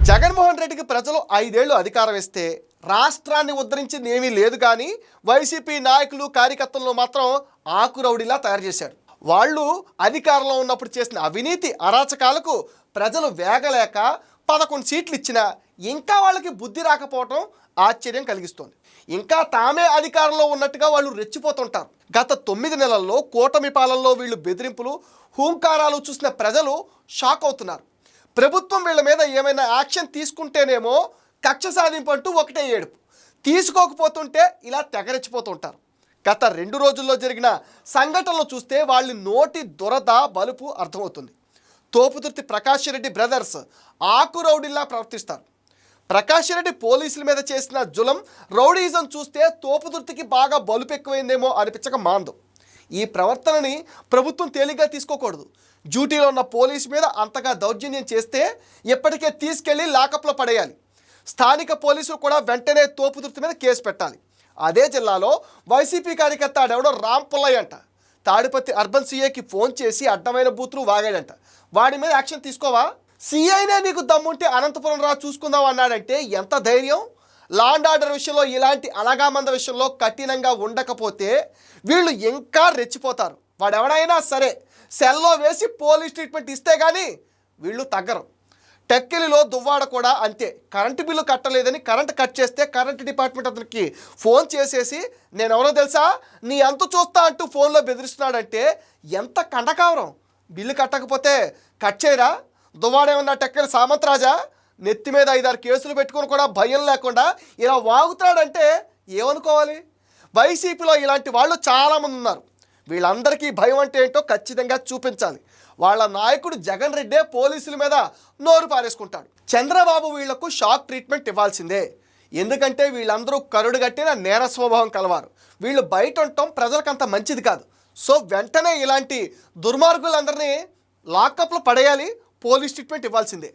జగన్మోహన్ రెడ్డికి ప్రజలు 5 ఏళ్లు అధికారం ఇస్తే రాష్ట్రాన్ని ఉద్ధరించింది ఏమీ లేదు, కానీ వైసీపీ నాయకులు కార్యకర్తలను మాత్రం ఆకురౌడిలా తయారు చేశాడు. వాళ్ళు అధికారంలో ఉన్నప్పుడు చేసిన అవినీతి అరాచకాలకు ప్రజలు వేగలేక 11 సీట్లు ఇచ్చినా ఇంకా వాళ్ళకి బుద్ధి రాకపోవటం ఆశ్చర్యం కలిగిస్తోంది. ఇంకా తామే అధికారంలో ఉన్నట్టుగా వాళ్ళు రెచ్చిపోతుంటారు. గత 9 నెలల్లో కూటమి పాలనలో వీళ్ళు బెదిరింపులు, హూంకారాలు చూసిన ప్రజలు షాక్ అవుతున్నారు. ప్రభుత్వం వీళ్ళ మీద ఏమైనా యాక్షన్ తీసుకుంటేనేమో కక్ష సాధింపు అంటూ ఒకటే ఏడుపు, తీసుకోకపోతుంటే ఇలా తెగరెచ్చిపోతుంటారు. గత 2 రోజుల్లో జరిగిన సంఘటనలు చూస్తే వాళ్ళ నోటి దురద బలుపు అర్థమవుతుంది. తోపుదుర్తి ప్రకాష్ రెడ్డి బ్రదర్స్ ఆకురౌడిలా ప్రవర్తిస్తారు. ప్రకాష్ రెడ్డి పోలీసుల మీద చేసిన జులం, రౌడీజం చూస్తే తోపుదుర్తికి బాగా బలుపు ఎక్కువైందేమో అనిపించక మాందు. ఈ ప్రవర్తనని ప్రభుత్వం తేలిగ్గా తీసుకోకూడదు. డ్యూటీలో ఉన్న పోలీసు మీద అంతగా దౌర్జన్యం చేస్తే ఎప్పటికే తీసుకెళ్లి లాకప్లో పడేయాలి. స్థానిక పోలీసులు కూడా వెంటనే తోపుదుర్తి మీద కేసు పెట్టాలి. అదే జిల్లాలో వైసీపీ కార్యకర్త ఆడెవడో రామ్ పుల్లయ్య అంట తాడిపత్రి అర్బన్ సీఐకి ఫోన్ చేసి అడ్డమైన బూతులు వాగాడంట. వాడి మీద యాక్షన్ తీసుకోవా? సీఐనే నీకు దమ్ముంటే అనంతపురం రా చూసుకుందాం అన్నాడంటే ఎంత ధైర్యం? లా అండ్ ఆర్డర్ విషయంలో ఇలాంటి అలగామంద విషయంలో కఠినంగా ఉండకపోతే వీళ్ళు ఇంకా రెచ్చిపోతారు. వాడెవడైనా సరే సెల్లో వేసి పోలీస్ ట్రీట్మెంట్ ఇస్తే కానీ వీళ్ళు తగ్గరు. టెక్కిలిలో దువ్వాడ కూడా అంతే. కరెంటు బిల్లు కట్టలేదని కరెంట్ కట్ చేస్తే కరెంట్ డిపార్ట్మెంట్ అతనికి ఫోన్ చేసేసి నేను ఎవరో తెలుసా, నీ అంత చూస్తా అంటూ ఫోన్లో బెదిరిస్తున్నాడంటే ఎంత కండకావరం. బిల్లు కట్టకపోతే కట్ చేయరా? దువ్వాడేమన్నా టెక్కలి సామంతరాజా? నెత్తి మీద 5-6 కేసులు పెట్టుకుని కూడా భయం లేకుండా ఇలా వాగుతాడంటే ఏమనుకోవాలి? వైసీపీలో ఇలాంటి వాళ్ళు చాలామంది ఉన్నారు. వీళ్ళందరికీ భయం అంటే ఏంటో ఖచ్చితంగా చూపించాలి. వాళ్ళ నాయకుడు జగన్ రెడ్డే పోలీసుల మీద నోరు పారేసుకుంటాడు. చంద్రబాబు వీళ్లకు షాక్ ట్రీట్మెంట్ ఇవ్వాల్సిందే. ఎందుకంటే వీళ్ళందరూ కరుడుగట్టిన నేర స్వభావం కలవారు. వీళ్ళు బయట ఉండటం ప్రజలకు అంత మంచిది కాదు. సో వెంటనే ఇలాంటి దుర్మార్గులందరినీ లాకప్లో పడేయాలి, పోలీస్ ట్రీట్మెంట్ ఇవ్వాల్సిందే.